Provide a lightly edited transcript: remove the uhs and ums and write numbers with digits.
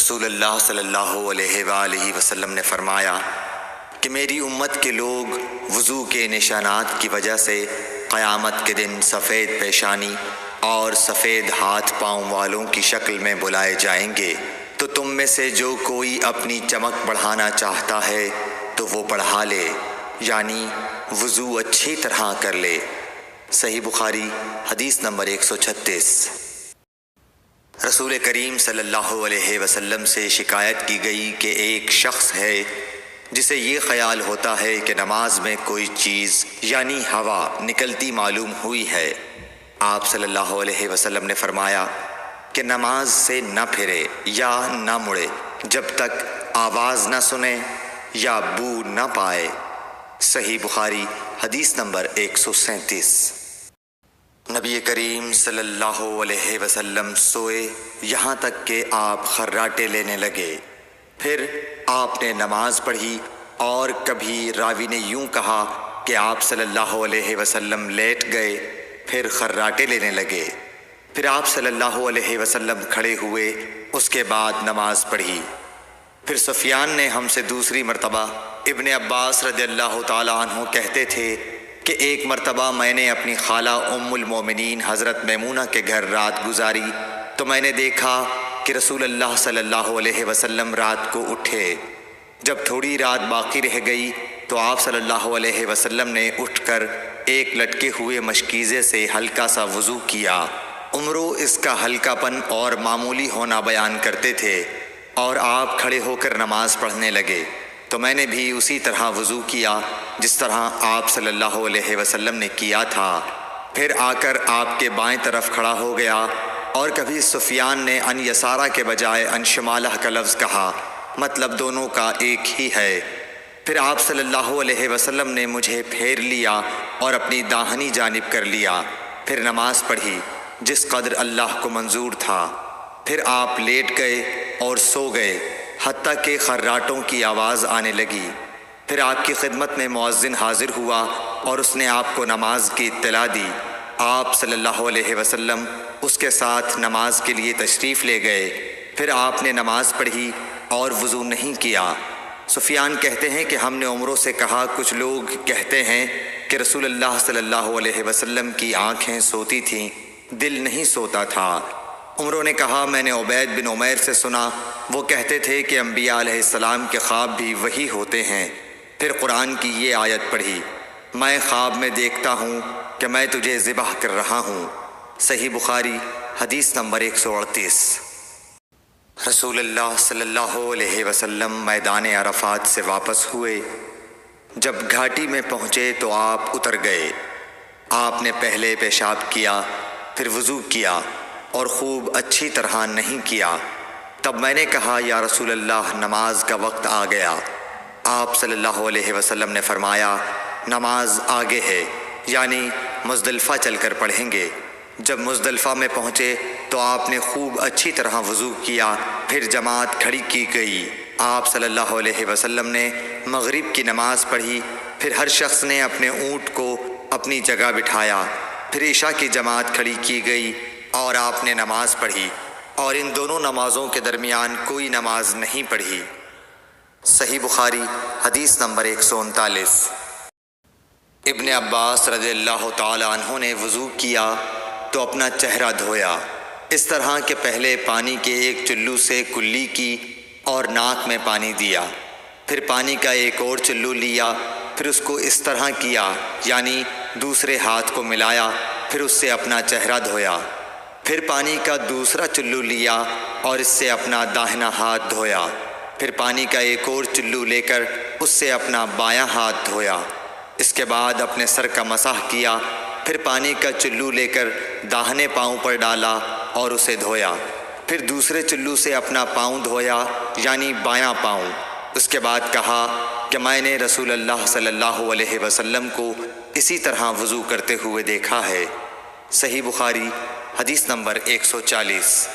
رسول اللہ صلی اللہ علیہ وآلہ وسلم نے فرمایا کہ میری امت کے لوگ وضو کے نشانات کی وجہ سے قیامت کے دن سفید پیشانی اور سفید ہاتھ پاؤں والوں کی شکل میں بلائے جائیں گے، تو تم میں سے جو کوئی اپنی چمک بڑھانا چاہتا ہے تو وہ بڑھا لے، یعنی وضو اچھی طرح کر لے۔ صحیح بخاری حدیث نمبر 136۔ رسول کریم صلی اللہ علیہ وسلم سے شکایت کی گئی کہ ایک شخص ہے جسے یہ خیال ہوتا ہے کہ نماز میں کوئی چیز یعنی ہوا نکلتی معلوم ہوئی ہے۔ آپ صلی اللہ علیہ وسلم نے فرمایا کہ نماز سے نہ پھرے یا نہ مڑے جب تک آواز نہ سنے یا بو نہ پائے۔ صحیح بخاری حدیث نمبر 137۔ نبی کریم صلی اللہ علیہ وسلم سوئے یہاں تک کہ آپ خراٹے لینے لگے، پھر آپ نے نماز پڑھی، اور کبھی راوی نے یوں کہا کہ آپ صلی اللہ علیہ وسلم لیٹ گئے پھر خراٹے لینے لگے، پھر آپ صلی اللہ علیہ وسلم کھڑے ہوئے، اس کے بعد نماز پڑھی۔ پھر سفیان نے ہم سے دوسری مرتبہ، ابن عباس رضی اللہ تعالیٰ عنہ کہتے تھے کہ ایک مرتبہ میں نے اپنی خالہ ام المومنین حضرت میمونہ کے گھر رات گزاری تو میں نے دیکھا کہ رسول اللہ صلی اللہ علیہ وسلم رات کو اٹھے۔ جب تھوڑی رات باقی رہ گئی تو آپ صلی اللہ علیہ وسلم نے اٹھ کر ایک لٹکے ہوئے مشکیزے سے ہلکا سا وضو کیا۔ عمرو اس کا ہلکا پن اور معمولی ہونا بیان کرتے تھے، اور آپ کھڑے ہو کر نماز پڑھنے لگے تو میں نے بھی اسی طرح وضو کیا جس طرح آپ صلی اللہ علیہ وسلم نے کیا تھا، پھر آ کر آپ کے بائیں طرف کھڑا ہو گیا، اور کبھی سفیان نے ان یسارہ کے بجائے ان شمالہ کا لفظ کہا، مطلب دونوں کا ایک ہی ہے۔ پھر آپ صلی اللہ علیہ وسلم نے مجھے پھیر لیا اور اپنی داہنی جانب کر لیا، پھر نماز پڑھی جس قدر اللہ کو منظور تھا، پھر آپ لیٹ گئے اور سو گئے حتیٰ کہ خراٹوں کی آواز آنے لگی۔ پھر آپ کی خدمت میں مؤذن حاضر ہوا اور اس نے آپ کو نماز کی اطلاع دی۔ آپ صلی اللہ علیہ وسلم اس کے ساتھ نماز کے لیے تشریف لے گئے، پھر آپ نے نماز پڑھی اور وضو نہیں کیا۔ سفیان کہتے ہیں کہ ہم نے عمروں سے کہا، کچھ لوگ کہتے ہیں کہ رسول اللہ صلی اللہ علیہ وسلم کی آنکھیں سوتی تھیں، دل نہیں سوتا تھا۔ عمروں نے کہا، میں نے عبید بن عمیر سے سنا، وہ کہتے تھے کہ انبیاء علیہ السلام کے خواب بھی وہی ہوتے ہیں۔ پھر قرآن کی یہ آیت پڑھی، میں خواب میں دیکھتا ہوں کہ میں تجھے ذبح کر رہا ہوں۔ صحیح بخاری حدیث نمبر 138۔ رسول اللہ صلی اللہ علیہ وسلم میدان عرفات سے واپس ہوئے۔ جب گھاٹی میں پہنچے تو آپ اتر گئے۔ آپ نے پہلے پیشاب کیا، پھر وضو کیا اور خوب اچھی طرح نہیں کیا۔ تب میں نے کہا، یا رسول اللہ، نماز کا وقت آ گیا۔ آپ صلی اللہ علیہ وسلم نے فرمایا، نماز آگے ہے، یعنی مزدلفہ چل کر پڑھیں گے۔ جب مزدلفہ میں پہنچے تو آپ نے خوب اچھی طرح وضو کیا، پھر جماعت کھڑی کی گئی۔ آپ صلی اللہ علیہ وسلم نے مغرب کی نماز پڑھی، پھر ہر شخص نے اپنے اونٹ کو اپنی جگہ بٹھایا، پھر عشاء کی جماعت کھڑی کی گئی اور آپ نے نماز پڑھی، اور ان دونوں نمازوں کے درمیان کوئی نماز نہیں پڑھی۔ صحیح بخاری حدیث نمبر 139۔ ابن عباس رضی اللہ تعالی عنہ نے وضو کیا تو اپنا چہرہ دھویا، اس طرح کہ پہلے پانی کے ایک چلو سے کلی کی اور ناک میں پانی دیا، پھر پانی کا ایک اور چلو لیا، پھر اس کو اس طرح کیا، یعنی دوسرے ہاتھ کو ملایا، پھر اس سے اپنا چہرہ دھویا، پھر پانی کا دوسرا چلو لیا اور اس سے اپنا داہنا ہاتھ دھویا، پھر پانی کا ایک اور چلو لے کر اس سے اپنا بایاں ہاتھ دھویا، اس کے بعد اپنے سر کا مسح کیا، پھر پانی کا چلو لے کر داہنے پاؤں پر ڈالا اور اسے دھویا، پھر دوسرے چلو سے اپنا پاؤں دھویا، یعنی بایاں پاؤں۔ اس کے بعد کہا کہ میں نے رسول اللہ صلی اللہ علیہ وسلم کو اسی طرح وضو کرتے ہوئے دیکھا ہے۔ صحیح بخاری حدیث نمبر 140۔